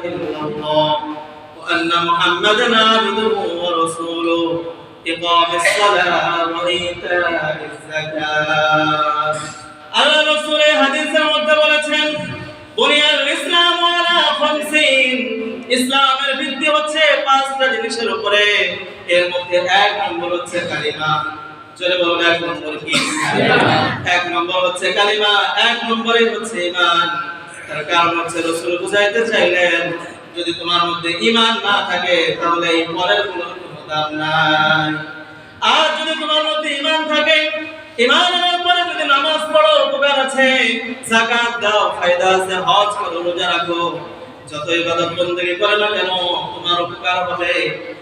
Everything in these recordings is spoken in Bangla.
إلا الله وأن محمدا عبده ورسوله إقام الصلاة وإيتاء الزكاة আল্লাহ রাসূল হাদিসের মধ্যে বলেছেন বুনিয়াল ইসলাম আলা খামসিন ইসলামের ভিত্তি হচ্ছে পাঁচটা জিনিসের উপরে এর মধ্যে এক নম্বর হচ্ছে কালিমা চলে বলুন এক নম্বর কি কালিমা এক নম্বর হচ্ছে কালিমা এক নম্বরে হচ্ছে ঈমান তার কারণ হচ্ছে রাসূল বুঝাইতে চাইলেন যদি তোমার মধ্যে ঈমান না থাকে তাহলে এই পরের কোনো দাম নাই আর যদি তোমার মধ্যে ঈমান থাকে ঈমানের পরে যদি নামাজ পড়ো উপকার আছে যাকাত দাও ফায়দা আছে হজ করো রোজা রাখো যত ইবাদত বندگی করে না কেন তোমার উপকার হবে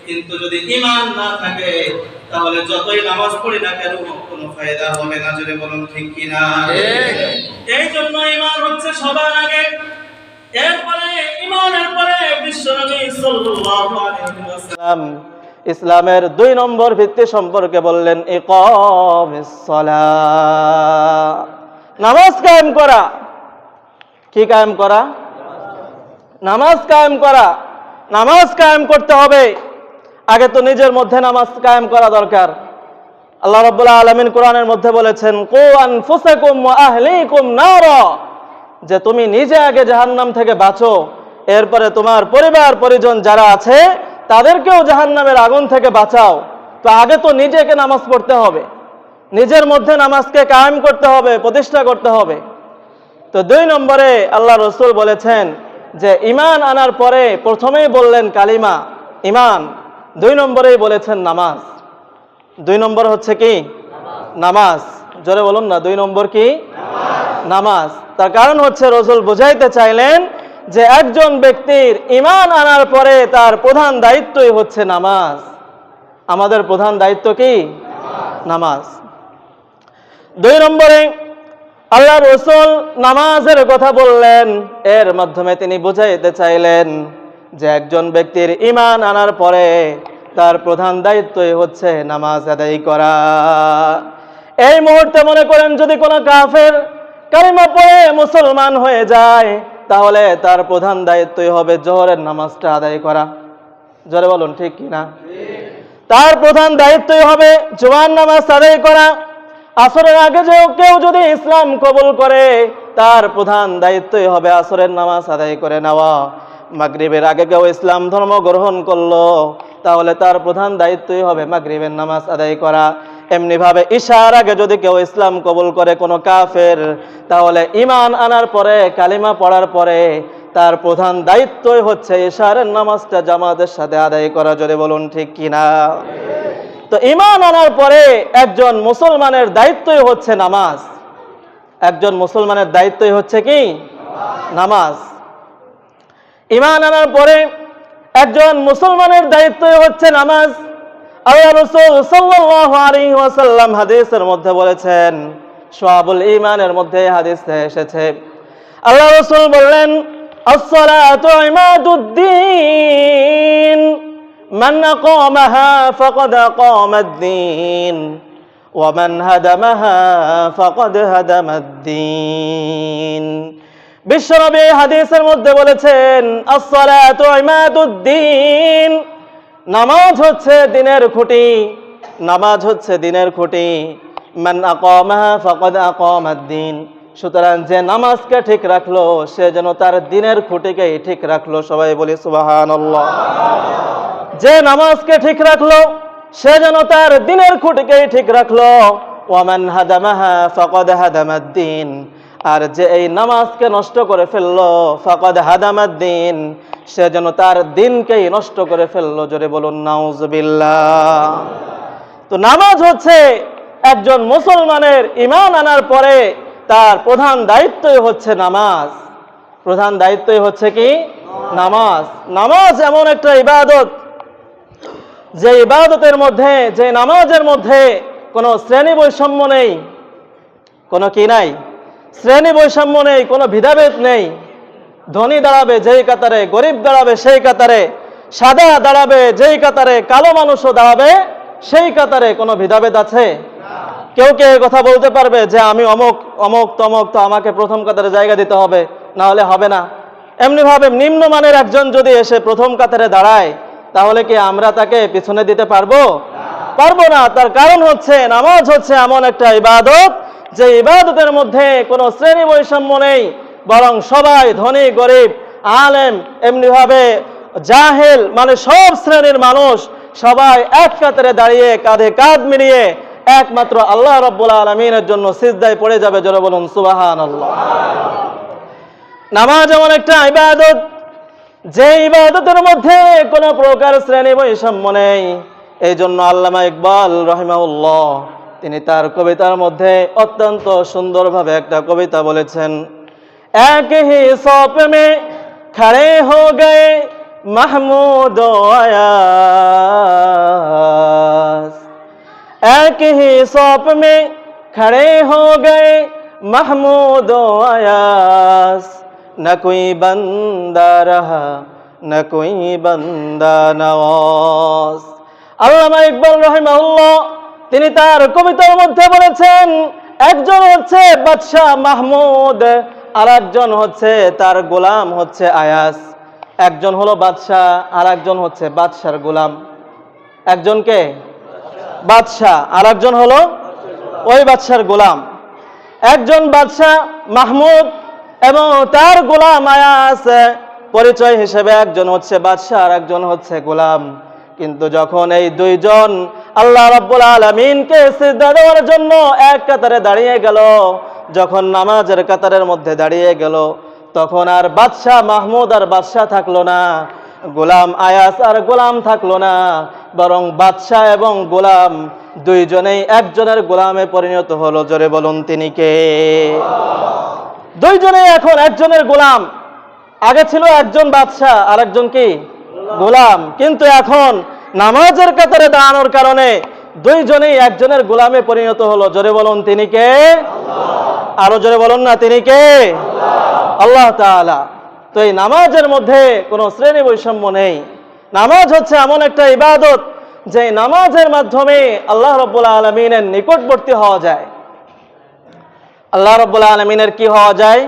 কিন্তু যদি ঈমান না থাকে তাহলে যতই নামাজ পড়ি না কেন কোনো ফায়দা হবে না যদি বলুন ঠিক কি না এই জন্য ঈমান হচ্ছে সবার আগে এরপরে ঈমানের পরে বিশ্বনবী সাল্লাল্লাহু আলাইহি ওয়াসাল্লাম ইসলামের 2 নম্বর ভিত্তি সম্পর্কে বললেন ইকামিস সালাহ নামাজ কায়েম করা কি কায়েম করা নামাজ কায়েম করা নামাজ কায়েম করতে হবে আগে তো নিজের মধ্যে নামাজ কায়েম করা দরকার আল্লাহ রাব্বুল আলামিন কোরআনের মধ্যে বলেছেন কু আনফুসাকুম ওয়া আহলিকুম নারা যে তুমি নিজে আগে জাহান্নাম থেকে বাঁচো এরপরে তোমার পরিবার পরিজন যারা আছে তাদেরকেও জাহান্নামের আগুন থেকে বাঁচাও তো আগে তো নিজেকে নামাজ পড়তে হবে নিজের মধ্যে নামাজকে কায়েম করতে হবে প্রতিষ্ঠা করতে হবে তো 2 নম্বরে আল্লাহ রাসূল বলেছেন যে ঈমান আনার পরে প্রথমেই বললেন কালিমা ঈমান 2 নম্বরেই বলেছেন নামাজ 2 নম্বর হচ্ছে কি নামাজ জোরে বলুন না 2 নম্বর কি নামাজ তার কারণ হচ্ছে রাসূল বুঝাইতে চাইলেন যে একজন ব্যক্তির ঈমান আনার পরে তার প্রধান দায়িত্বই হচ্ছে নামাজ আমাদের প্রধান দায়িত্ব কি নামাজ 2 নম্বরে আল্লাহ রাসূল নামাজের কথা বললেন এর মাধ্যমে তিনি বুঝাইতে চাইলেন যে একজন ব্যক্তির ঈমান আনার পরে তার প্রধান দায়িত্বই হচ্ছে নামাজ আদায় করা এই মুহূর্তে মনে করেন যদি কোনো কাফের কালিমা পড়ে মুসলমান হয়ে যায় তাহলে তার প্রধান দায়িত্বই হবে জোহরের নামাজটা আদায় করা জোরে বলুন ঠিক কি না তার প্রধান দায়িত্বই হবে জুমার নামাজ আদায় করা আসরের আগে কেউ যদি ইসলাম কবুল করে তার প্রধান দায়িত্বই হবে আসরের নামাজ আদায় করে নেওয়া মাগরিবের আগে কেউ ইসলাম ধর্ম গ্রহণ করলো তাহলে তার প্রধান দায়িত্বই হবে মাগরিবের নামাজ আদায় করা এমনি ভাবে ইশার আগে যদি কেউ ইসলাম কবুল করে কোনো কাফের তাহলে ঈমান আনার পরে কালিমা পড়ার পরে তার প্রধান দায়িত্বই হচ্ছে ইশারের নামাজটা জামাতের সাথে আদায় করা জোরে বলুন ঠিক কিনা তো ঈমান আনার পরে একজন মুসলমানের দায়িত্বই হচ্ছে নামাজ একজন মুসলমানের দায়িত্বই হচ্ছে কি নামাজ ঈমান আনার পরে একজন মুসলমানের দায়িত্বই হচ্ছে নামাজ আল্লাহ রাসূল সাল্লাল্লাহু আলাইহি ওয়াসাল্লাম হাদিসের মধ্যে বলেছেন শুআবুল ঈমানের মধ্যে হাদিসে এসেছে আল্লাহ রাসূল বললেন as-salatu imaduddin man aqamaha faqad aqama ad-din wa man hadamaha faqad hadama ad-din বিশ্বনবী হাদিসের মধ্যে বলেছেন as-salatu imaduddin নামাজ হচ্ছে দিনের খুঁটি নামাজ হচ্ছে দিনের খুঁটি মান আকামাহা ফাকাদ আকামাদ-দ্বীন সুতরাং যে নামাজকে ঠিক রাখলো সে যেন তার দিনের খুঁটিকে ঠিক রাখলো সবাই বলি সুবহানাল্লাহ যে নামাজকে ঠিক রাখলো সে যেন তার দিনের খুঁটিকে ঠিক রাখলো ওয়া মান হাদামাহা ফাকাদ হাদামাদ-দ্বীন আর যে এই নামাজকে নষ্ট করে ফেললো ফাকাদ হাদামাদ-দ্বীন সে যেন তার দিনকেই নষ্ট করে ফেললো জোরে বলুন নাউজুবিল্লাহ তো নামাজ হচ্ছে একজন মুসলমানের ঈমান আনার পরে তার প্রধান দায়িত্বই হচ্ছে নামাজ প্রধান দায়িত্বই হচ্ছে কি নামাজ নামাজ এমন একটা ইবাদত যে ইবাদতের মধ্যে যে নামাজের মধ্যে কোনো শ্রেণী বৈষম্য নেই কোনো কি নাই শ্রেণী বৈষম্য নেই কোনো ভেদাভেদ নেই ধনী দাঁড়াবে যেই কাতারে গরিব দাঁড়াবে সেই কাতারে সাদা দাঁড়াবে যেই কাতারে কালো মানুষও দাঁড়াবে সেই কাতারে কোনো ভেদাভেদ আছে কেউ কে কথা বলতে পারবে যে আমি অমুক অমুক তমুক তো আমাকে প্রথম কাতারে জায়গা দিতে হবে না হলে হবে না এমনিভাবে নিম্নমানের একজন যদি এসে প্রথম কাতারে দাঁড়ায়, তাহলে কি আমরা তাকে পিছনে দিতে পারবো? পারবো না। তার কারণ হচ্ছে নামাজ হচ্ছে এমন একটা ইবাদত যে ইবাদতের মধ্যে কোনো শ্রেণী বৈষম্য নেই, বরং সবাই ধনী গরিব আলেম এমনিভাবে জাহেল মানে সব শ্রেণীর মানুষ সবাই এক কাতারে দাঁড়িয়ে কাঁধে কাঁধ মিলিয়ে একমাত্র আল্লাহ রাব্বুল আলামিনের জন্য সিজদায় পড়ে যাবে। জোরে বলুন সুবহানাল্লাহ। নামাজ এমন একটা ইবাদত যে ইবাদতের মধ্যে কোনো প্রকার শ্রেণী বৈষম্য নেই। এই জন্য আল্লামা ইকবাল রাহিমাহুল্লাহ তিনি তার কবিতার মধ্যে অত্যন্ত সুন্দরভাবে একটা কবিতা বলেছেন, এক হি সপ মে খড়ে হো গয়ে মাহমুদ ও আয়াস, এক হি সপ মে খড়ে হো গয়ে মাহমুদ ও আয়াস, न कोई बंदा रहा न कोई बंदा नवाज। আল্লামা ইকবাল রাহিমাহুল্লাহ তিনি তার কবিতার মধ্যে বলেছেন, একজন হচ্ছে বাদশাহ মাহমুদ আর একজন হচ্ছে তার গোলাম হচ্ছে আয়াস। একজন হলো বাদশাহ আর একজন হচ্ছে বাদশার গোলাম। একজনকে বাদশাহ আর একজন হলো ওই বাদশার গোলাম। একজন বাদশাহ মাহমুদ এবং তার গোলাম আয়াস, পরিচয় হিসেবে একজন হচ্ছে বাদশাহ আর একজন হচ্ছে গোলাম। কিন্তু যখন এই দুইজন আল্লাহ রাব্বুল আলামিনকে সিজদা দেওয়ার জন্য এক কাতারে দাঁড়িয়ে গেল, যখন নামাজের কাতারের মধ্যে দাঁড়িয়ে গেল, তখন আর বাদশাহ মাহমুদ আর বাদশাহ থাকলো না, গোলাম আয়াস আর গোলাম থাকলো না, বরং বাদশাহ এবং গোলাম দুইজনেই একজনের গোলামে পরিণত হলো। জোরে বলুন তিনি কে? দুইজনে এখন একজনের গোলাম। আগে ছিল একজন বাদশাহ আর একজন কি গোলাম, কিন্তু এখন নামাজের কাতারে দাঁড়ানোর কারণে দুইজনেই একজনের গোলামে পরিণত হলো। জোরে বলুন তিনি কে? আরো জোরে বলুন না, তিনি কে? আল্লাহ তাআলা। তো এই নামাজের মধ্যে কোনো শ্রেণী বৈষম্য নেই। নামাজ হচ্ছে এমন একটা ইবাদত যে নামাজের মাধ্যমে আল্লাহ রাব্বুল আলামিনের নিকটবর্তী হওয়া যায়। আল্লাহ রাব্বুল আলামিনের কি হওয়া যায়?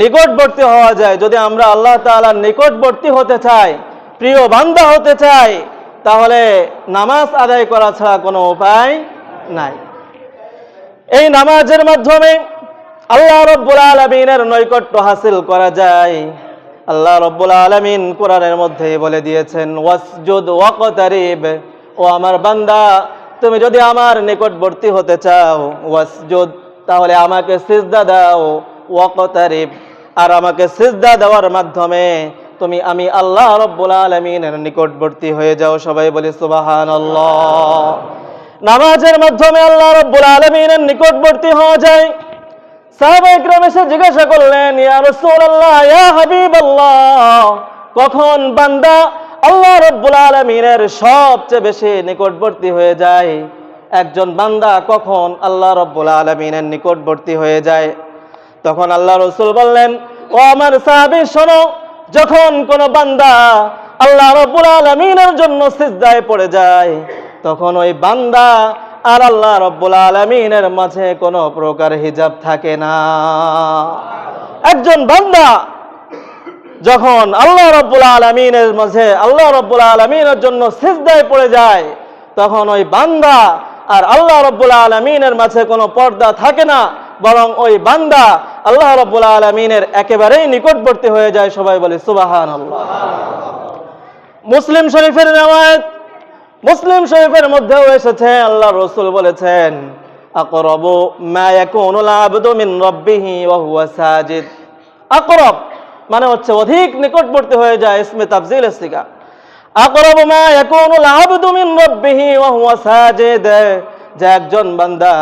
নিকটবর্তী হওয়া যায়। যদি আমরা আল্লাহ তাআলার নিকটবর্তী হতে চাই, প্রিয় বান্দা হতে চাই, তাহলে নামাজ আদায় করা ছাড়া কোনো উপায় নাই। এই নামাজের মাধ্যমে আল্লাহ রাব্বুল আলামিনের নৈকট্য হাসিল করা যায়। আল্লাহ রাব্বুল আলামিন কোরআনের মধ্যে বলে দিয়েছেন, ওয়াসজুদ ওয়াকতারিব, ও আমার বান্দা তুমি যদি আমার নিকটবর্তী হতে চাও, ওয়াসজুদ তাহলে আমাকে সিজদা দাও, ওয়াকতারিব আর আমাকে সিজদা দেওয়ার মাধ্যমে তুমি আমি আল্লাহ রাব্বুল আলামিনের নিকটবর্তী হয়ে যাও। সবাই বলি সুবহানাল্লাহ। নামাজের মাধ্যমে আল্লাহ রাব্বুল আলামিনের নিকটবর্তী হওয়া যায়। সাহাবায়ে কেরাম এসে জিজ্ঞাসা করলেন, ইয়া রাসূলুল্লাহ, ইয়া হাবিবাল্লাহ, কখন বান্দা আল্লাহ রাব্বুল আলামিনের সবচেয়ে বেশি নিকটবর্তী হয়ে যায়? একজন বান্দা কখন আল্লাহ রাব্বুল আলামিনের নিকটবর্তী হয়ে যায়? তখন আল্লাহ রাসূল বললেন, ও আমার সাহাবী শোনো, যখন কোন বান্দা আল্লাহ রাব্বুল আলামিনের জন্য সিজদায় পড়ে যায়, তখন ওই বান্দা আর আল্লাহ রাব্বুল আলামিনের মাঝে কোনো প্রকার হিজাব থাকে না। একজন বান্দা যখন আল্লাহ রাব্বুল আলামিনের মাঝে আল্লাহ রাব্বুল আলামিনের জন্য সিজদায় পড়ে যায়, তখন ওই বান্দা আর আল্লাহ রাব্বুল আলামিনের মাঝে কোনো পর্দা থাকে না, বরং ওই বান্দা আল্লাহ রাব্বুল আলামিনের একেবারেই নিকটবর্তী হয়ে যায়। সবাই বলে সুবহানাল্লাহ। মুসলিম শরীফের riwayat, মুসলিম শরীফের মধ্যেও এসেছে, আল্লাহ রাসূল বলেছেন, আকরাবু মা ইয়াকুনুল আবদু মিন রাব্বিহি ওয়া হুয়া সাজিদ। আকরাব মানে হচ্ছে অধিক নিকটবর্তী হয়ে যায়, ইসমে তাফজিল সিগা। আকরাবু মা ইয়াকুনুল আবদু মিন রাব্বিহি ওয়া হুয়া সাজিদ, যে একজন বান্দা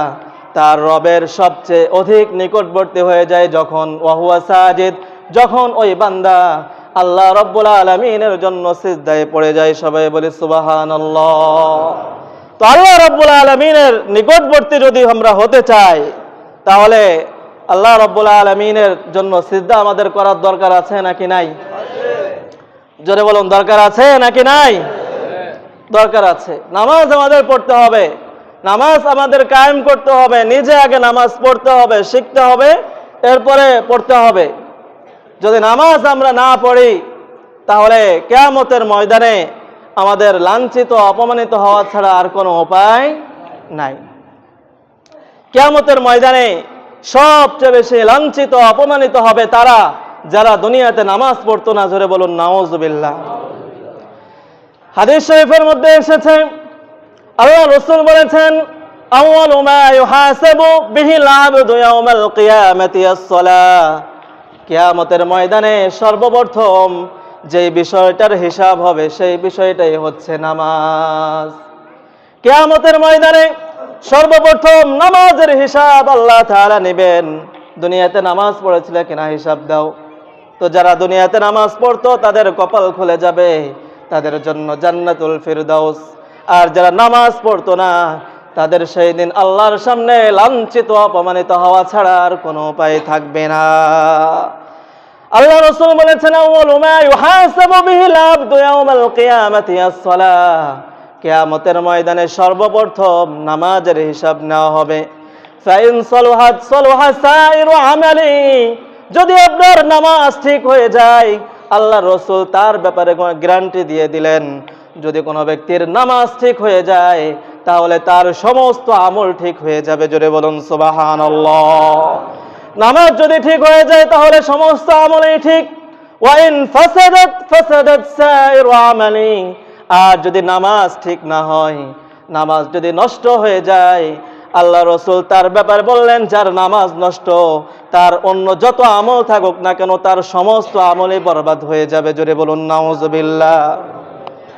তার রবের সবচেয়ে অধিক নিকটবর্তী হয়ে যায় যখন ওয়া হুয়া সাজিদ, যখন ওই বান্দা আল্লাহ রাব্বুল আলামিনের জন্য সিজদায় পড়ে যায়। সবাই বলে সুবহানাল্লাহ। তো আল্লাহ রাব্বুল আলামিনের নিকটবর্তী যদি আমরা হতে চাই, তাহলে আল্লাহ রাব্বুল আলামিনের জন্য সিজদা আমাদের করার দরকার আছে নাকি নাই? জোরে বলুন, দরকার আছে নাকি নাই? দরকার আছে। নামাজ আমাদের পড়তে হবে, নামাজ আমাদের কায়েম করতে হবে। নিজে আগে নামাজ পড়তে হবে, শিখতে হবে, এরপরে পড়তে হবে। যদি নামাজ আমরা না পড়ি তাহলে কিয়ামতের ময়দানে আমাদের লাঞ্ছিত অপমানিত হওয়া ছাড়া আর কোনো উপায় নাই। কিয়ামতের ময়দানে সবচেয়ে বেশি লাঞ্ছিত অপমানিত হবে তারা যারা দুনিয়াতে নামাজ পড়তো না। জোরে বলুন নাউজুবিল্লাহ। হাদিস শরীফের মধ্যে এসেছে, আল্লাহ রাসূল বলেছেন, আউয়ালু মা ইউহাসাবু বিহিল আবদু ইয়াউমাল কিয়ামাতি আস-সালাহ। কিয়ামতের ময়দানে সর্বপ্রথম যে বিষয়টার হিসাব হবে সেই বিষয়টাই হচ্ছে নামাজ। কিয়ামতের ময়দানে সর্বপ্রথম নামাজের হিসাব আল্লাহ তাআলা নেবেন। দুনিয়াতে নামাজ পড়েছিলে কিনা হিসাব দাও। তো যারা দুনিয়াতে নামাজ পড়তো তাদের কপাল খুলে যাবে, তাদের জন্য জান্নাতুল ফিরদাউস। আর যারা নামাজ পড়তো না তাদের সেই দিন আল্লাহর সামনে লাঞ্ছিত অপমানিত হওয়া ছাড়া আর কোনো উপায় থাকবে না। আল্লাহ রাসূল বলেছেন, আউয়ালু মা ইউহাসাবু বিহিল আবদু ইয়াউমাল কিয়ামাতি আস-সালাহ। কিয়ামতের ময়দানে সর্বপ্রথম নামাজের হিসাব নেওয়া হবে। ফাইন সালাহাত সালাহা সাইরু আমালি। যদি আপনার নামাজ ঠিক হয়ে যায়, আল্লাহ রাসূল তার ব্যাপারে গ্যারান্টি দিয়ে দিলেন, যদি কোনো ব্যক্তির নামাজ ঠিক হয়ে যায় তাহলে তার সমস্ত আমল ঠিক হয়ে যাবে। জোরে বলুন সুবহানাল্লাহ। নামাজ যদি ঠিক হয়ে যায় তাহলে সমস্ত আমলই ঠিক। ওয়াইন ফাসাদাত ফাসাদাত সাইরু আমালি। আর যদি নামাজ ঠিক না হয়, নামাজ যদি নষ্ট হয়ে যায়, আল্লাহ রাসূল তার ব্যাপারে বললেন, যার নামাজ নষ্ট তার অন্য যত আমল থাকুক না কেন তার সমস্ত আমলই বরবাদ হয়ে যাবে। জোরে বলুন নাউজুবিল্লাহ।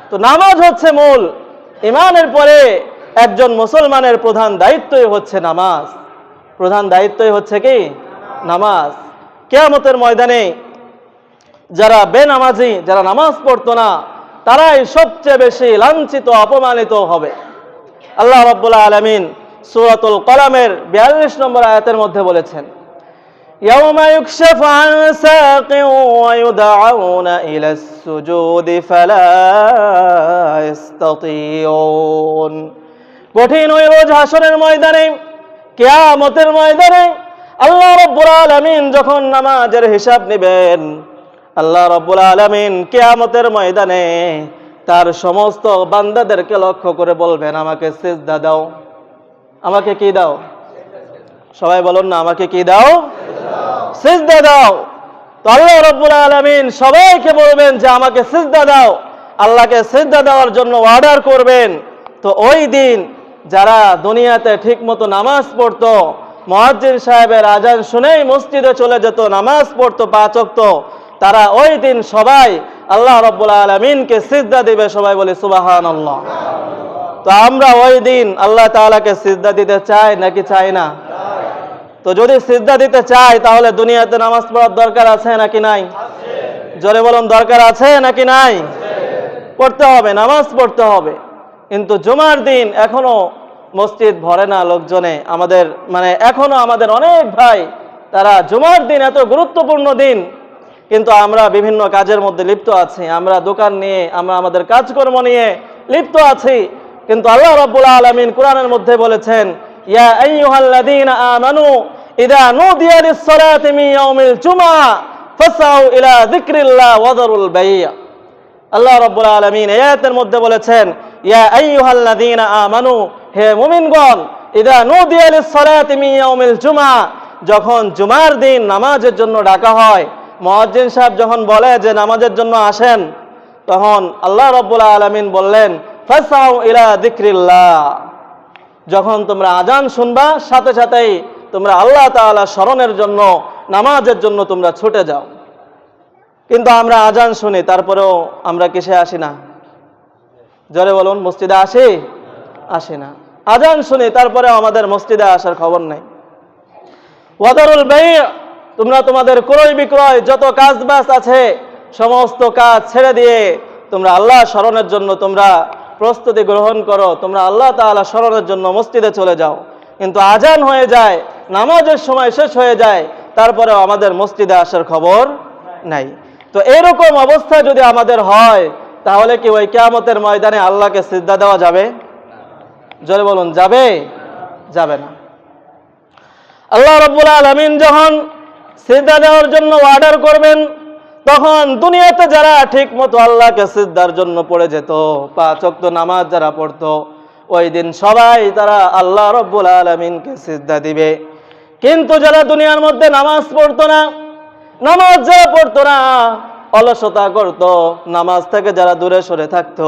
তো নামাজ হচ্ছে মূল। ঈমানের পরে একজন মুসলমানের প্রধান দায়িত্বই হচ্ছে নামাজ। প্রধান দায়িত্বই হচ্ছে কি? নামাজ। কিয়ামতের ময়দানে যারা বেনামাজি, যারা নামাজ পড়তো না, তারাই সবচেয়ে বেশি লাঞ্ছিত অপমানিত হবে। আল্লাহ রাব্বুল আলামিন সূরাতুল কলামের 42 নম্বর আয়াতের মধ্যে বলেছেন, ইয়াউমা ইউকশাফু আন সাকিন ওয়া ইউদআউনা ইলাস সুজুদি ফালা ইস্তাতিউন। কঠিন ওই রোজ হাসরের ময়দানে, কিয়ামতের ময়দানে আল্লাহ রাব্বুল আলামিন যখন নামাজের হিসাব নেবেন, আল্লাহ রাব্বুল আলামিন কিয়ামতের ময়দানে তার সমস্ত বান্দাদেরকে লক্ষ্য করে বলবেন, আমাকে সিজদা দাও। আমাকে কি দাও? সবাই বলুন না, আমাকে কি দাও? সিজদা দাও। তো আল্লাহ রাব্বুল আলামিন সবাইকে বলবেন যে আমাকে সিজদা দাও। আল্লাহকে সিজদা দেওয়ার জন্য অর্ডার করবেন। তো ওই দিন যারা দুনিয়াতে ঠিকমতো নামাজ পড়তো, মুয়াজ্জিন সাহেবের আজান শুনেই মসজিদে চলে যেত, নামাজ পড়তো 5 ওয়াক্ত, তারা ওই দিন সবাই আল্লাহ রাব্বুল আলামিনকে সিজদা দিবে। সবাই বলে সুবহানাল্লাহ। তো আমরা ওই দিন আল্লাহ তাআলাকে সিজদা দিতে চাই নাকি চাই না? তো যদি সিজদা দিতে চাই তাহলে দুনিয়াতে নামাজ পড়ার দরকার আছে নাকি নাই? জোরে বলুন, দরকার আছে নাকি নাই? পড়তে হবে, নামাজ পড়তে হবে। কিন্তু জুমার দিন এখনো মসজিদ ভরে না লোকজনে। আমাদের এখনো আমাদের অনেক ভাই তারা জুমার দিন এত গুরুত্বপূর্ণ দিন, কিন্তু আমরা বিভিন্ন কাজের মধ্যে লিপ্ত আছি। আমরা দোকান নিয়ে, আমরা আমাদের কাজকর্ম নিয়ে লিপ্ত আছি। কিন্তু আল্লাহ রাব্বুল আলামিন কোরআনের মধ্যে বলেছেন, ইয়া আইয়ুহাল্লাযীনা আমানু ইযা নুদিয়া লিস-সালাতি মিন ইয়াউমিল জুমআ ফাসাউ ইলা যিকরিল্লাহ ওয়া যারুল বাই'। আল্লাহ রাব্বুল আলামিন এই আয়াতের মধ্যে বলেছেন, ইয়া আইয়ুহাল্লাযীনা আমানু, হে মুমিনগণ, ইযা নুদিয়া লিস-সালাতি মিন ইয়াউমিল জুমআ, যখন জুমার দিন নামাজের জন্য ডাকা হয়, মুয়াজ্জিন সাহেব যখন বলে যে নামাজের জন্য আসেন, তখন আল্লাহ রাব্বুল আলামিন বললেন, ফাসাউ ইলা যিকরিল্লাহ। যখন তোমরা আজান শুনবা সাথে সাথেই তোমরা আল্লাহ তাআলা স্মরণের জন্য, নামাজের জন্য তোমরা ছুটে যাও। কিন্তু আমরা আজান শুনি, তারপরেও আমরা কিসে আসি না? জোরে বলুন, মসজিদে আসি না। আজান শুনি, তারপরে আমাদের মসজিদে আসার খবর নাই। ওয়াদারুল বাই', তোমরা তোমাদের ক্রয় বিক্রয় যত কাজ বাজ আছে সমস্ত কাজ ছেড়ে দিয়ে তোমরা আল্লাহ স্মরণের জন্য তোমরা প্রস্তুতি গ্রহণ করো, তোমরা আল্লাহ তাআলা স্মরণের জন্য মসজিদে চলে যাও। কিন্তু আজান হয়ে যায়, নামাজের সময় শেষ হয়ে যায়, তারপরেও আমাদের মসজিদে আসার খবর নাই। তো এরকম অবস্থা যদি আমাদের হয় তাহলে কি ওই কিয়ামতের ময়দানে আল্লাহকে সিজদা দেওয়া যাবে? জোরে বলুন, যাবে? যাবে না। আল্লাহ রাব্বুল আলামিন যখন সিজদা দেওয়ার জন্য অর্ডার করবেন, তখন দুনিয়াতে যারা ঠিক মতো আল্লাহকে সিজদার জন্য পড়ে যেত, 5 ওয়াক্ত নামাজ যারা পড়তো, ওই দিন সবাই তারা আল্লাহ রাব্বুল আলামিনকে সিজদা দিবে। কিন্তু যারা দুনিয়ার মধ্যে নামাজ পড়তো না, নামাজ যারা পড়তো না, অলসতা করত, নামাজ থেকে যারা দূরে সরে থাকতো,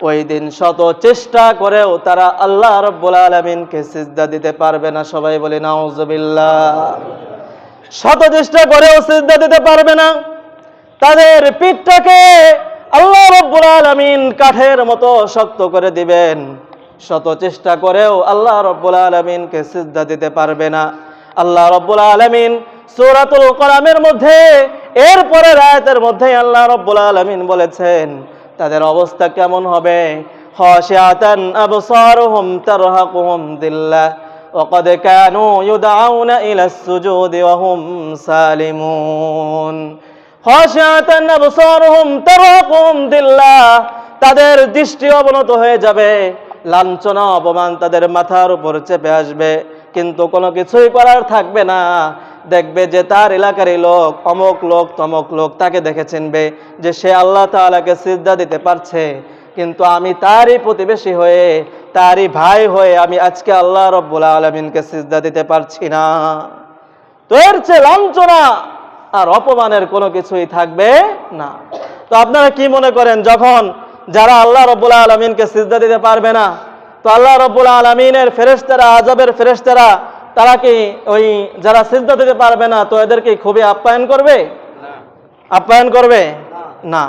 ওই দিন শত চেষ্টা করেও তারা আল্লাহ রাব্বুল আলামিনকে সিজদা দিতে পারবে না। সবাই বলে নাউজুবিল্লাহ। শত চেষ্টা করেও সিজদা দিতে পারবে না। তাদের পিঠটাকে আল্লাহ রাব্বুল আলামিন কাঠের মতো শক্ত করে দিবেন, শত চেষ্টা করেও আল্লাহ রাব্বুল আলামিনকে সিজদা দিতে পারবে না। আল্লাহ রাব্বুল আলামিন সূরাতুল কলামের মধ্যে এরপরের আয়াতের মধ্যে আল্লাহ রাব্বুল আলামিন বলেছেন তাদের অবস্থা কেমন হবে। খাশিআতান আবসারুহুম তারহাকুহুম দিল্লাহ ওয়া ক্বাদ কানু ইউদআউনা ইলাস সুজুদি ওয়া হুম সালিমুন। খাশিআতান আবসারুহুম তারহাকুহুম দিল্লাহ, তাদের দৃষ্টি অবনত হয়ে যাবে, লাঞ্ছনা অপমান তাদের মাথার উপর চেপে আসবে, কিন্তু কোনো কিছুই করার থাকবে না। দেখবে যে তার এলাকারই লোক, অমুক লোক তমক লোক তাকে দেখে চিনবে যে সে আল্লাহ তাআলাকে সিজদা দিতে পারছে, কিন্তু আমি তারই প্রতিবেশী হয়ে, তারই ভাই হয়ে আমি আজকে আল্লাহ রাব্বুল আলামিনকে সিজদা দিতে পারছি না। তো এর চেয়ে লাঞ্ছনা আর অপমানের কোনো কিছুই থাকবে না। তো আপনারা কি মনে করেন, যখন যারা আল্লাহ রাব্বুল আলামিনকে সিজদা দিতে পারবে না, তো আল্লাহ রাব্বুল আলামিনের ফেরেশতারা, আযাবের ফেরেশতারা, তারা কি ওই যারা সিজদা দিতে পারবে না তো এদেরকে খুবই আপ্যায়ন করবে? আপ্যায়ন করবে না,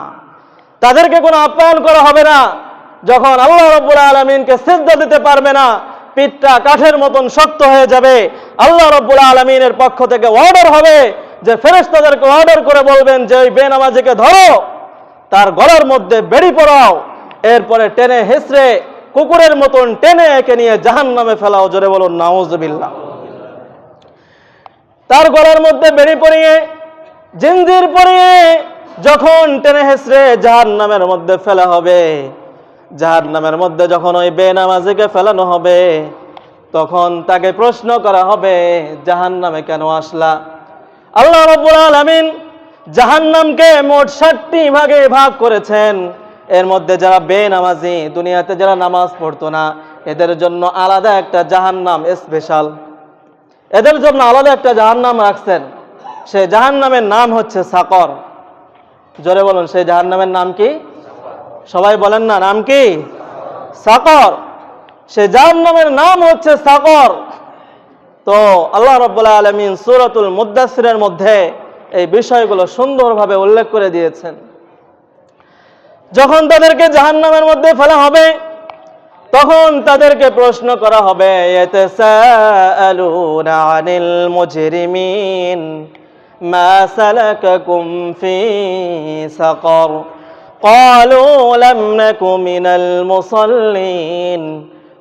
তাদেরকে কোনো আপ্যায়ন করা হবে না। যখন আল্লাহ রাব্বুল আলামিনকে সিজদা দিতে পারবে না, পিঠটা কাঠের মতন শক্ত হয়ে যাবে, আল্লাহ রাব্বুল আলামিনের পক্ষ থেকে অর্ডার হবে যে ফেরেশতাদেরকে অর্ডার করে বলবেন যে ওই বেনামাজিকে ধরো, তার গলার মধ্যে বেড়ি পরাও, এরপরে টেনে হেসড়ে কুকুরের মতন টেনে একে নিয়ে জাহান্নামে ফেলাও। জোরে বলুন নাউজুবিল্লাহ। তার গলার মধ্যে বেড়ি পরিয়ে, জিঞ্জির পরিয়ে যখন টেনে হেসড়ে জাহান্নামের মধ্যে ফেলা হবে, জাহান্নামের মধ্যে যখন ওই বেনামাজিকে ফেলানো হবে, তখন তাকে প্রশ্ন করা হবে জাহান্নামে কেন আসলা? আল্লাহ রাব্বুল আলামিন জাহান্নামকে মোট 7টি ভাগে ভাগ করেছেন। এর মধ্যে যারা বেনামাজি, দুনিয়াতে যারা নামাজ পড়তো না, এদের জন্য আলাদা একটা জাহান্নাম স্পেশাল, এদের জন্য আলাদা একটা জাহান্নাম রাখছেন। সেই জাহান্নামের নাম হচ্ছে সাকর। জোরে বলুন, সেই জাহান্নামের নাম কি? সবাই বলেন না, নাম কি? সাকর। সেই জাহান্নামের নাম হচ্ছে সাকর। তো আল্লাহ রাব্বুল আলামিন সূরাতুল মুদ্দাসসিরের মধ্যে এই বিষয়গুলো সুন্দরভাবে উল্লেখ করে দিয়েছেন। যখন তাদেরকে জাহান্নামের মধ্যে ফেলা হবে, তখন তাদেরকে প্রশ্ন করা হবে, ইয়াতাসাআলুনা আনিল মুজরিমিন মা সালাকাকুম ফি সাকর ক্বালু লাম নাকু মিনাল মুসাল্লিন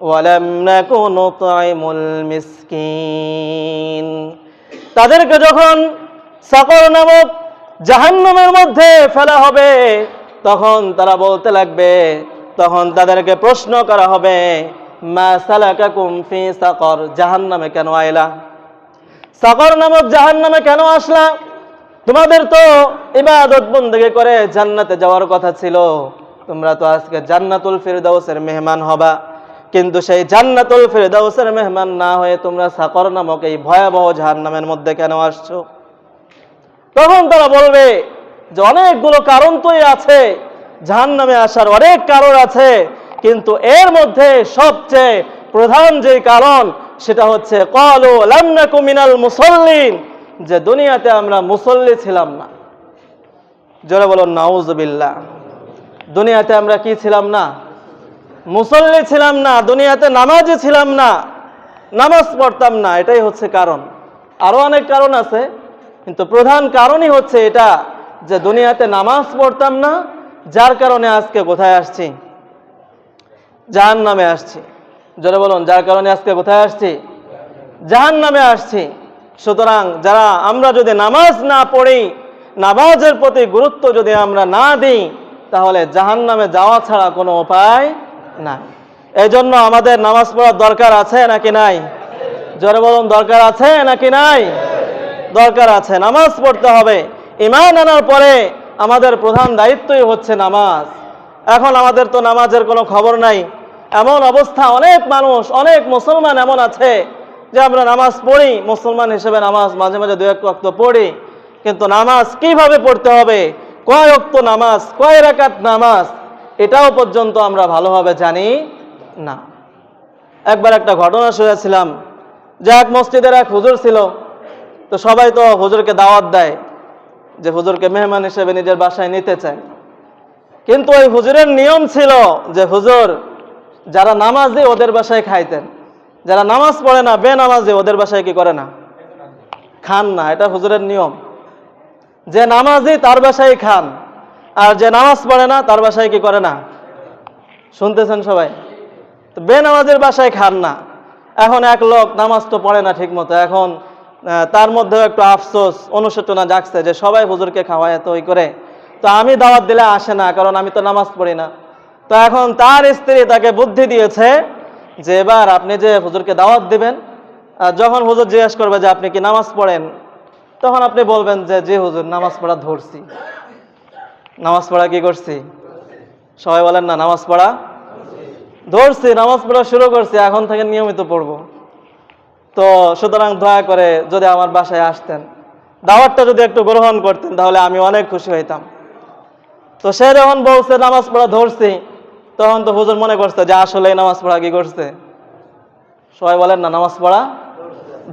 ওয়া লাম নাকু নুতঈমুল মিসকিন। তাদেরকে যখন সাকর নামক জাহান্নামের মধ্যে ফেলা হবে, তখন তারা বলতে লাগবে, তখন তাদেরকে প্রশ্ন করা হবে, মা সালাকাকুম ফি সাকর, জাহান্নামে কেন আইলা? সাকর নামক জাহান্নামে কেন আসলা? তোমাদের তো ইবাদত বন্দেগি করে জান্নাতে যাওয়ার কথা ছিল, তোমরা তো আজকে জান্নাতুল ফিরদাউসের মেহমান হবা, কিন্তু সেই জান্নাতুল ফিরদাউসের মেহমান না হয়ে তোমরা সাকর নামক এই ভয়াবহ জাহান্নামের মধ্যে কেন আসছো? তখন তারা বলবে যে অনেকগুলো কারণ তো আছে, জাহান্নামে আসার অনেক কারণ আছে, কিন্তু এর মধ্যে সবচেয়ে প্রধান যে কারণ সেটা হচ্ছে ক্বালু লাম নাকু মিনাল মুসাল্লিন, যে দুনিয়াতে আমরা মুসল্লি ছিলাম না। জোরে বলুন নাউজুবিল্লাহ। দুনিয়াতে আমরা কি ছিলাম না? মুসল্লি ছিলাম না, দুনিয়াতে নামাজি ছিলাম না, নামাজ পড়তাম না, এটাই হচ্ছে কারণ। আরো অনেক কারণ আছে, কিন্তু প্রধান কারণই হচ্ছে এটা যে দুনিয়াতে নামাজ পড়তাম না, যার কারণে আজকে কোথায় আসছি? জাহান্নামে আসছি। জোরে বলুন, যার কারণে আজকে কোথায় আসছি? জাহান্নামে আসছি। সুতরাং যারা আমরা যদি নামাজ না পড়ি, নামাজের প্রতি গুরুত্ব যদি আমরা না দিই, তাহলে জাহান্নামে যাওয়া ছাড়া কোনো উপায় নাই। এই জন্য আমাদের নামাজ পড়ার দরকার আছে নাকি নাই? জোরে বলুন, দরকার আছে নাকি নাই? দরকার আছে, নামাজ পড়তে হবে। ঈমান আনার পরে আমাদের প্রধান দায়িত্বই হচ্ছে নামাজ। এখন আমাদের তো নামাজের কোনো খবর নাই। এমন অবস্থা, অনেক মানুষ, অনেক মুসলমান এমন আছে যে আমরা নামাজ পড়ি, মুসলমান হিসেবে নামাজ মাঝে মাঝে 2-1 ওয়াক্ত পড়ি, কিন্তু নামাজ কিভাবে পড়তে হবে, কয় ওয়াক্ত নামাজ, কয় রাকাত নামাজ, এটাও পর্যন্ত আমরা ভালোভাবে জানি না। একবার একটা ঘটনা শুনেছিলাম যে এক মসজিদের এক হুজুর ছিল। তো সবাই তো হুজুরকে দাওয়াত দেয় যে হুজুরকে মেহমান হিসেবে নিজের বাসায় নিতে চায়, কিন্তু ওই হুজুরের নিয়ম ছিল যে হুজুর যারা নামাজি ওদের বাসায় খাইতেন, যারা নামাজ পড়ে না, বেনামাজি, ওদের বাসায় কি করে না, খান না। এটা হুজুরের নিয়ম যে নামাজি তার বাসায় খান, আর যে নামাজ পড়ে না তার বাসায় কি করে না। শুনতেছেন সবাই? তো বেনামাজের বাসায় খান না। এখন এক লোক নামাজ তো পড়ে না ঠিক মতো, এখন তার মধ্যেও একটু আফসোস, অনুশোচনা জাগছে যে সবাই হুজুরকে খাওয়ায় এত ওই করে, তো আমি দাওয়াত দিলে আসে না, কারণ আমি তো নামাজ পড়ি না। তো এখন তার স্ত্রী তাকে বুদ্ধি দিয়েছে যে এবার আপনি যে হুজুরকে দাওয়াত দিবেন, যখন হুজুর জিজ্ঞেস করবে যে আপনি কি নামাজ পড়েন, তখন আপনি বলবেন যে জি হুজুর, নামাজ পড়া ধরছি। নামাজ পড়া কি করছি? সবাই বলেন না, নামাজ পড়া ধরছি, নামাজ পড়া শুরু করছি, এখন থেকে নিয়মিত পড়বো। তো সুতরাং দয়া করে যদি আমার বাসায় আসতেন, দাওয়াতটা যদি একটু গ্রহণ করতেন, তাহলে আমি অনেক খুশি হইতাম। তো সে যখন বলছে নামাজ পড়া ধরছি, তখন তো হুজুর মনে করছে যে আসলে নামাজ পড়া কি করছে। সবাই বলেন না, নামাজ পড়া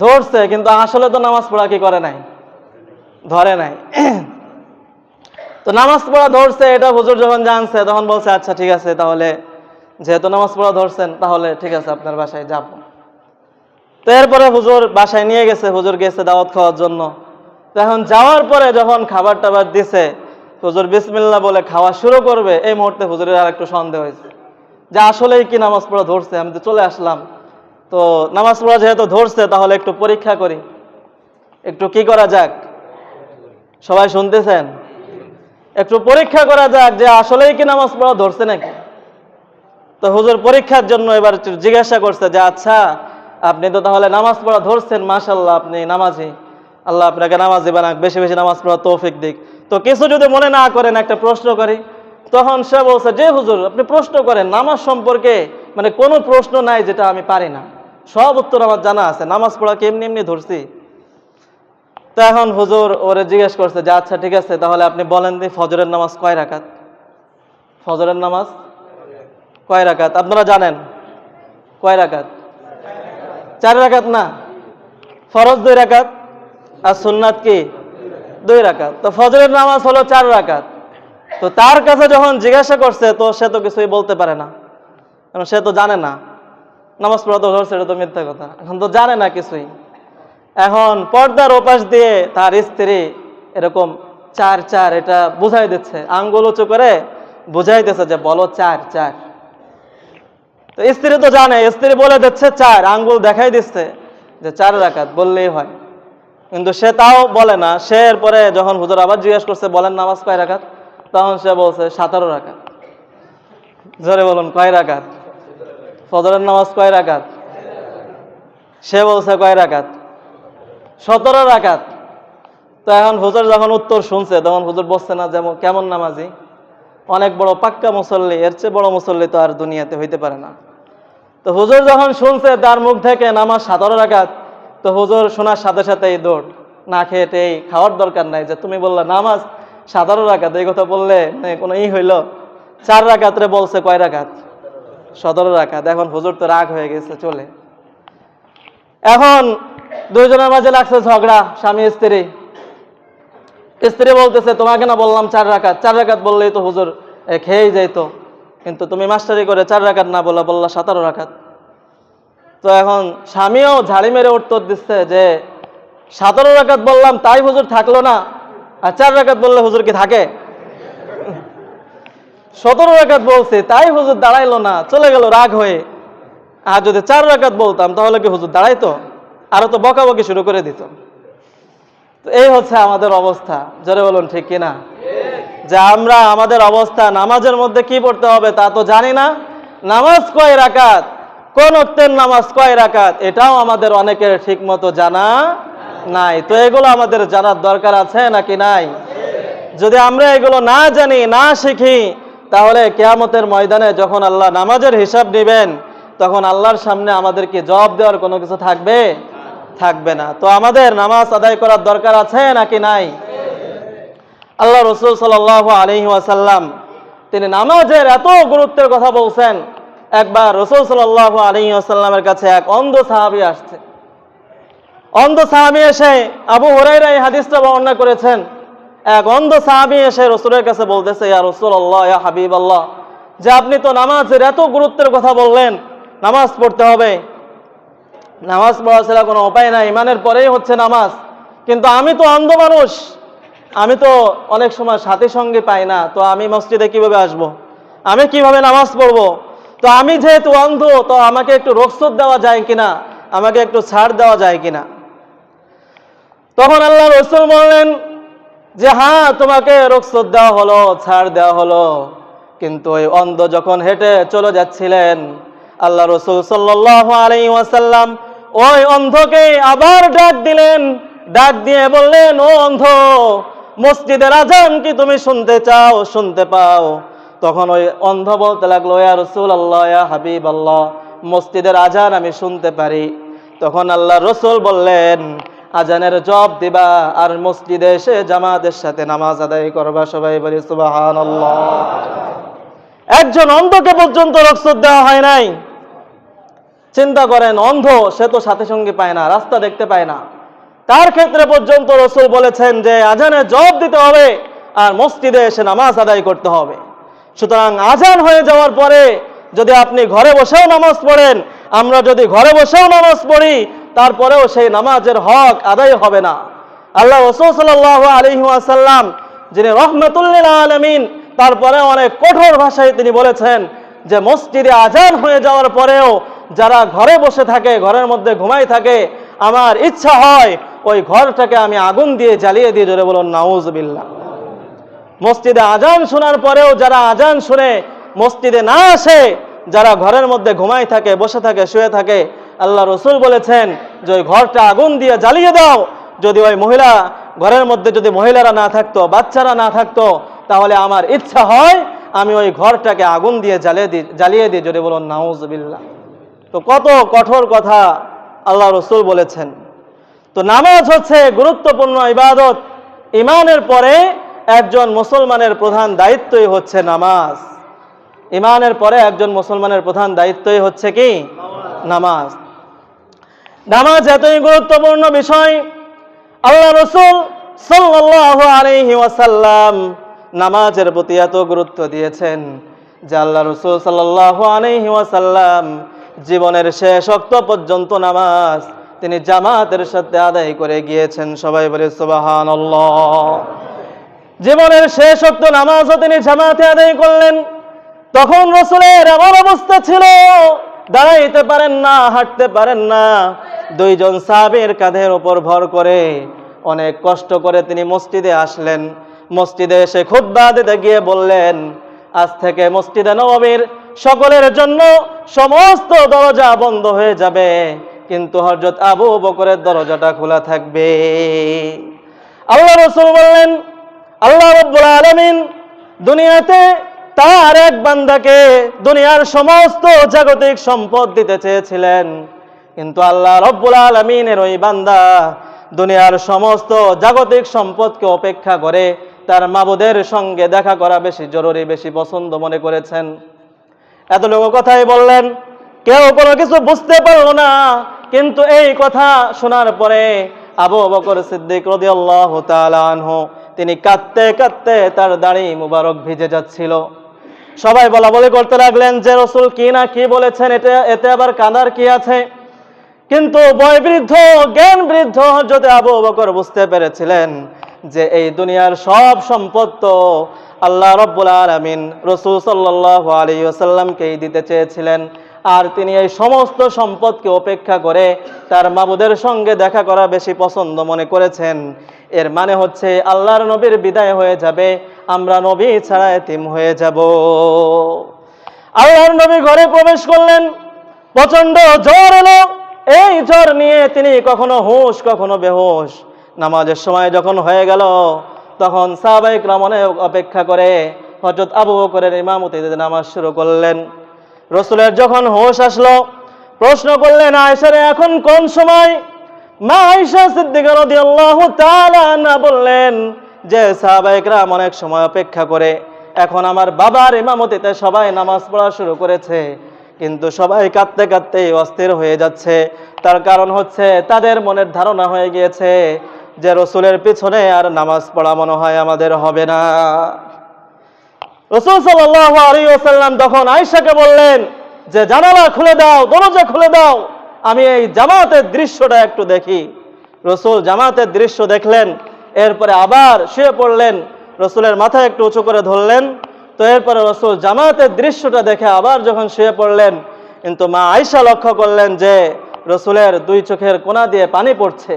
ধরছে, কিন্তু আসলে তো নামাজ পড়া কি করে নাই, ধরে নাই। তো নামাজ পড়া ধরছে এটা হুজুর যখন জানছে, তখন বলছে আচ্ছা ঠিক আছে, তাহলে যেহেতু নামাজ পড়া ধরছেন, তাহলে ঠিক আছে আপনার বাসায় যাব। তো এরপরে হুজুর বাসায় নিয়ে গেছে, হুজুর গেছে দাওয়াত খাওয়ার জন্য। তো এখন যাওয়ার পরে যখন খাবার টাবার দিছে, হুজুর বিসমিল্লাহ বলে খাওয়া শুরু করবে, এই মুহূর্তে হুজুরের আর একটু সন্দেহ হয়েছে যে আসলেই কি নামাজ পড়া ধরছে। আমি তো চলে আসলাম, তো নামাজ পড়া যেহেতু ধরছে, তাহলে একটু পরীক্ষা করি, একটু কি করা যাক, সবাই শুনতেছেন, একটু পরীক্ষা করা যাক যে আসলেই কি নামাজ পড়া ধরছে নাকি। তো হুজুর পরীক্ষার জন্য এবার জিজ্ঞাসা করছে যে আচ্ছা আপনি তো তাহলে নামাজ পড়া ধরছেন, মাশাআল্লাহ আপনি নামাজি, আল্লাহ আপনাকে নামাজি বানাক, বেশি বেশি নামাজ পড়া তৌফিক দিক। তো কিছু যদি মনে না করেন একটা প্রশ্ন করি। তখন সে বলছে যে হুজুর আপনি প্রশ্ন করেন, নামাজ সম্পর্কে মানে কোনো প্রশ্ন নাই যেটা আমি পারি না, সব উত্তর আমার জানা আছে, নামাজ পড়া কি এমনি এমনি ধরছি। তো এখন হুজুর ওরে জিজ্ঞেস করছে যে আচ্ছা ঠিক আছে, তাহলে আপনি বলেন দি ফজরের নামাজ কয় রাকাত? ফজরের নামাজ কয় রাকাত আপনারা জানেন? কয় রাকাত? 4 রাকাত না, ফরজ 2 রাকাত আর সুন্নাত কি 2 রাকাত। তো ফজরের নামাজ হলো 4 রাকাত। তো তার কাছে যখন জিজ্ঞাসা করছে, তো সে তো কিছুই বলতে পারে না, কারণ সে তো জানে না, নামাজ পড়া তো ধরছে, এটা তো মিথ্যা কথা, এখন তো জানে না কিছুই। এখন পর্দার ওপাশ দিয়ে তার স্ত্রী এরকম 4 এটা বুঝাই দিচ্ছে, আঙ্গুল উঁচু করে বুঝাইতেছে যে বলো 4। তো স্ত্রী তো জানে, স্ত্রী বলে দিচ্ছে 4, আঙ্গুল দেখাই দিচ্ছে যে 4 রাকাত বললেই হয়, কিন্তু সে তাও বলে না। সে এরপরে যখন হুজুর আবার জিজ্ঞেস করছে বলেন নামাজ কয় রাকাত, তখন সে বলছে 17 রাকাত। জোরে বলুন, কয় রাকাত? ফজরের নামাজ কয় রাকাত? সে বলছে কয় রাকাত? 17 রাকাত। তো এখন হুজুর যখন উত্তর শুনছে, তখন হুজুর বলছে না যেমন কেমন নামাজি, অনেক বড় পাক্কা মুসল্লি, এর চেয়ে বড় মুসল্লি তো আর দুনিয়াতে হইতে পারে না। তো হুজুর যখন শুনছে তার মুখ থেকে নামাজ 17 রাকাত, তো হুজুর শোনার সাথে সাথেই দৌড়, না খেয়ে খাওয়ার দরকার নাই যে তুমি বললে নামাজ 17 রাকাত, এই কথা বললে কোনো হইল। 4 রাকাতরে বলছে কয় রাকাত? 17 রাকাত। এখন হুজুর তো রাগ হয়ে গেছে চলে। এখন দুইজনের মাঝে লাগছে ঝগড়া, স্বামী স্ত্রী। স্ত্রী বলতেছে তোমাকে না বললাম 4 রাকাত, 4 রাকাত বললেই তো হুজুর খেয়েই যাইতো, কিন্তু তুমি মাস্টারি করে 4 রাকাত না বললা 17 রাকাত। তো এখন স্বামীও ঝাড়ি মেরে উত্তর দিচ্ছে যে 17 রাকাত বললাম তাই হুজুর থাকলো না, আর 4 রাকাত বললে হুজুর কি থাকে? 17 রাকাত বলছে তাই হুজুর দাঁড়াইলো না, চলে গেল রাগ হয়ে। আর যদি 4 রাকাত বলতাম তাহলে কি হুজুর দাঁড়াইতো? আরো তো বকাবকি শুরু করে দিত। তো এই হচ্ছে আমাদের অবস্থা, জোরে বলুন ঠিক কিনা? যে আমরা আমাদের অবস্থা, নামাজের মধ্যে কি পড়তে হবে তা তো জানি না, নামাজ কয় রাকাত, কোন ওয়াক্তের নামাজ কয় রাকাত, এটাও আমাদের অনেকের ঠিক মতো জানা নাই। তো এগুলো আমাদের জানার দরকার আছে নাকি নাই? যদি আমরা এগুলো না জানি, না শিখি, তাহলে কিয়ামতের ময়দানে যখন আল্লাহ নামাজের হিসাব নেবেন, তখন আল্লাহর সামনে আমাদেরকে জবাব দেওয়ার কোনো কিছু থাকবে? থাকবে না। তো আমাদের নামাজ আদায় করার দরকার আছে নাকি নাই? আল্লাহ রসুল সাল্লাল্লাহু আলাইহি ওয়াসাল্লাম তিনি নামাজের এত গুরুত্বের কথা বলছেন। একবার রসুল সাল্লাল্লাহু আলাইহি ওয়াসাল্লামের কাছে এক অন্ধ সাহাবী আসছে। অন্ধ সাহাবী এসে, আবু হুরায়রা এই হাদিসটা বর্ণনা করেছেন, এক অন্ধ সাহাবী এসে রসুলের কাছে বলতেছে, ইয়া রাসূলুল্লাহ, ইয়া হাবিবাল্লাহ, যে আপনি তো নামাজের এত গুরুত্বের কথা বললেন, নামাজ পড়তে হবে, নামাজ পড়া ছাড়া কোনো উপায় নাই, ইমানের পরেই হচ্ছে নামাজ, কিন্তু আমি তো অন্ধ মানুষ, আমি তো অনেক সময় সাথী সঙ্গী পাই না, তো আমি মসজিদে কিভাবে আসব, আমি কিভাবে নামাজ পড়ব? তো আমি যেহেতু অন্ধ, তো আমাকে একটু রুখসত দেওয়া যায় কিনা, আমাকে একটু ছাড় দেওয়া যায় কিনা? তখন আল্লাহ রাসূল বললেন যে হ্যাঁ, তোমাকে রুখসত দেওয়া হলো, ছাড় দেওয়া হলো, কিন্তু ওই অন্ধ যখন হেঁটে চলে যাচ্ছিলেন, আল্লাহ রাসূল সাল্লাল্লাহু আলাইহি ওয়াসাল্লাম ওই অন্ধকে আবার ডাক দিলেন, ডাক দিয়ে বললেন, ও অন্ধ, মসজিদের আজান কি তুমি শুনতে চাও, শুনতে পাও? তখন ওই অন্ধ বলতে লাগলো, ইয়া রাসূলুল্লাহ, ইয়া হাবিবাল্লাহ, মসজিদের আজান আমি শুনতে পারি। তখন আল্লাহ রাসূল বললেন, আজানের জবাব দিবা আর মসজিদে এসে জামাতের সাথে নামাজ আদায় করবা। সবাই বলি সুবহানাল্লাহ। একজন অন্ধকে পর্যন্ত রুখসত দেওয়া হয় নাই। চিন্তা করেন, অন্ধ, সে তো সাথী সঙ্গী পায় না, রাস্তা দেখতে পায় না, তার ক্ষেত্রে পর্যন্ত রাসূল বলেছেন যে আজানের জবাব দিতে হবে আর মসজিদে এসে নামাজ আদায় করতে হবে। সুতরাং আজান হয়ে যাওয়ার পরে যদি আপনি ঘরে বসেও নামাজ পড়েন, আমরা যদি ঘরে বসেও নামাজ পড়ি, তারপরেও সেই নামাজের হক আদায় হবে না। আল্লাহ রাসূল সাল্লাল্লাহু আলাইহি ওয়াসাল্লাম, যিনি রাহমাতুল লিল আলামিন, তারপরে অনেক কঠোর ভাষায় তিনি বলেছেন যে মসজিদে আজান হয়ে যাওয়ার পরেও যারা ঘরে বসে থাকে, ঘরের মধ্যে ঘুমাই থাকে, আমার ইচ্ছা হয় ওই ঘরটাকে আমি আগুন দিয়ে জ্বালিয়ে দিয়ে, জোরে বলুন নাউজুবিল্লাহ। মসজিদে আজান শোনার পরেও যারা আজান শুনে মসজিদে না আসে, যারা ঘরের মধ্যে ঘুমাই থাকে, বসে থাকে, শুয়ে থাকে, আল্লাহ রাসূল বলেছেন যে ওই ঘরটা আগুন দিয়ে জ্বালিয়ে দাও। যদি ওই মহিলা ঘরের মধ্যে যদি মহিলারা না থাকতো, বাচ্চারা না থাকতো, তাহলে আমার ইচ্ছা হয় আমি ওই ঘরটাকে আগুন দিয়ে জ্বালিয়ে দিই, জোরে বলুন নাউজুবিল্লাহ। তো কত কঠোর কথা আল্লাহ রাসূল বলেছেন। তো নামাজ হচ্ছে গুরুত্বপূর্ণ ইবাদত। ইমানের পরে একজন মুসলমানের প্রধান দায়িত্বই হচ্ছে নামাজ। ইমানের পরে একজন মুসলমানের প্রধান দায়িত্বই হচ্ছে কি? নামাজ। নামাজ এতই গুরুত্বপূর্ণ বিষয়, আল্লাহ রাসূল সাল্লাল্লাহু আলাইহি ওয়াসাল্লাম নামাজের প্রতি এত গুরুত্ব দিয়েছেন যে আল্লাহ রাসূল সাল্লাল্লাহু আলাইহি ওয়াসাল্লাম জীবনের শেষ ওয়াক্ত পর্যন্ত নামাজ তিনি জামাতের সাথে আদায় করে গিয়েছেন। সবাই বলে সুবহানাল্লাহ। জীবনের শেষ ওয়াক্ত নামাজও তিনি জামাতে আদায় করলেন। তখন রাসূলের এমন অবস্থা ছিল, দাঁড়াইতে পারেন না, হাঁটতে পারেন না। দুইজন সাহাবীর কাঁধের উপর ভর করে অনেক কষ্ট করে তিনি মসজিদে আসলেন। মসজিদে এসে খুতবা দিতে গিয়ে বললেন, আজ থেকে মসজিদে নববীর সকলের জন্য সমস্ত দরজা বন্ধ হয়ে যাবে, কিন্তু হযরত আবু বকরের দরজাটা খোলা থাকবে। আল্লাহ রাসূল বললেন, আল্লাহ রাব্বুল আলামিন দুনিয়াতে তার এক বান্দাকে দুনিয়ার সমস্ত জাগতিক সম্পদ দিতে চেয়েছিলেন, কিন্তু আল্লাহ রাব্বুল আলামিনের ওই বান্দা দুনিয়ার সমস্ত জাগতিক সম্পদকে উপেক্ষা করে তার মাবুদের সঙ্গে দেখা করা বেশি জরুরি, বেশি পছন্দ মনে করেছেন। এতটুকু কথাই বললেন, কেউ কোনো কিছু বুঝতে পারল না। কিন্তু এই কথা শোনার পরে আবু বকর সিদ্দিক রাদিয়াল্লাহু তাআলা আনহু তিনি কাঁদতে কাঁদতে তার দাড়ি মুবারক ভিজে যাচ্ছিল। সবাই বলাবলি করতে লাগলেন যে রাসূল কি না কি বলেছেন, এতে আবার কাঁদার কি আছে? কিন্তু বয়োবৃদ্ধ জ্ঞান বৃদ্ধ হযরত আবু বকর বুঝতে পেরেছিলেন যে এই দুনিয়ার সব সম্পদ তো আল্লাহ রাব্বুল আলামিন রাসূল সাল্লাল্লাহু আলাইহি ওয়াসাল্লামকেই দিতে চেয়েছিলেন, আর তিনি এই সমস্ত সম্পদকে উপেক্ষা করে তার মাবুদের সঙ্গে দেখা করা বেশি পছন্দ মনে করেছেন। এর মানে হচ্ছে আল্লাহর নবীর বিদায় হয়ে যাবে, আমরা নবী ছাড়া এতিম হয়ে যাব। আল্লাহর নবী ঘরে প্রবেশ করলেন, প্রচন্ড জ্বর এলো, এই জ্বর নিয়ে তিনি কখনো হুঁশ কখনো বেহুশ। নামাজের সময় যখন হয়ে গেল তখন সাহাবায়ে কেরাম অনেক অপেক্ষা করে হযরত আবু বকরের ইমামতিতে নামাজ শুরু করলেন। রাসূলের যখন হুঁশ আসলো প্রশ্ন করলেন, আয়েশা রে এখন কোন সময়? মা আয়েশা সিদ্দিকা রাদিয়াল্লাহু তাআলা আনহা বললেন যে সাহাবায়ে কেরাম অনেক সময় অপেক্ষা করে, এখন আমার বাবার ইমামতিতে সবাই নামাজ পড়া শুরু করেছে, কিন্তু সবাই কাঁদতে কাঁদতে অস্থির হয়ে যাচ্ছে। তার কারণ হচ্ছে তাদের মনের ধারণা হয়ে গিয়েছে যে রাসূলের পিছনে আর নামাজ পড়া মনে হয় আমাদের হবে না। রাসূল সাল্লাল্লাহু আলাইহি ওয়াসাল্লাম তখন আয়েশাকে বললেন যে জানালা খুলে দাও, দরজা খুলে দাও, আমি এই জামাতের দৃশ্যটা একটু দেখি। রাসূল জামাতের দৃশ্য দেখলেন, এরপরে আবার শুয়ে পড়লেন, রাসূলের মাথা একটু উঁচু করে ধরলেন। তো এরপরে রাসূল জামাতের দৃশ্যটা দেখে আবার যখন শুয়ে পড়লেন, কিন্তু মা আয়েশা লক্ষ্য করলেন যে রাসূলের দুই চোখের কোণা দিয়ে পানি পড়ছে।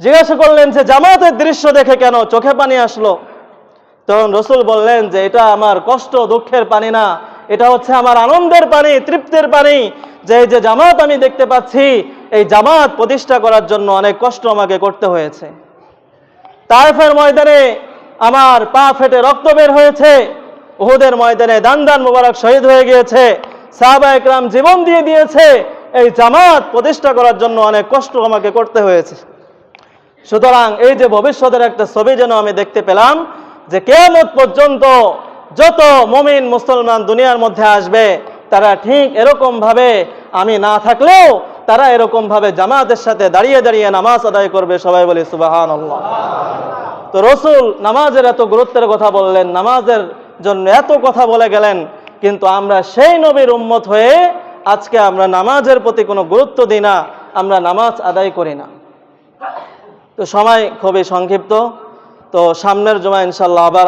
জিজ্ঞাসা করলেন যে জামাতের দৃশ্য দেখে কেন চোখে পানি আসলো? তখন রাসূল বললেন যে এটা আমার কষ্ট দুঃখের পানি না, এটা হচ্ছে আমার আনন্দের পানি, তৃপ্তির পানি, যে এই যে জামাত আমি দেখতে পাচ্ছি, এই জামাত প্রতিষ্ঠা করার জন্য অনেক কষ্ট আমাকে করতে হয়েছে। তায়েফের ময়দানে আমার পা ফেটে রক্ত বের হয়েছে, উহুদের ময়দানে দান দান মুবারক শহীদ হয়ে গিয়েছে, সাহাবায়ে কেরাম জীবন দিয়ে দিয়েছে, এই জামাত প্রতিষ্ঠা করার জন্য অনেক কষ্ট আমাকে করতে হয়েছে। সুতরাং এই যে ভবিষ্যতের একটা ছবি যেন আমি দেখতে পেলাম যে কিয়ামত পর্যন্ত যত মুমিন মুসলমান দুনিয়ার মধ্যে আসবে তারা ঠিক এরকম ভাবে, আমি না থাকলেও তারা এরকম ভাবে জামাতের সাথে দাঁড়িয়ে দাঁড়িয়ে নামাজ আদায় করবে। সবাই বলি সুবহানাল্লাহ। তো রাসূল নামাজের এত গুরুত্বের কথা বললেন, নামাজের জন্য এত কথা বলে গেলেন, কিন্তু আমরা সেই নবীর উম্মত হয়ে আজকে আমরা নামাজের প্রতি কোনো গুরুত্ব দিই না, আমরা নামাজ আদায় করি না। তো সময় খুবই সংক্ষিপ্ত, তো সামনের জুমায় ইনশাআল্লাহ আবার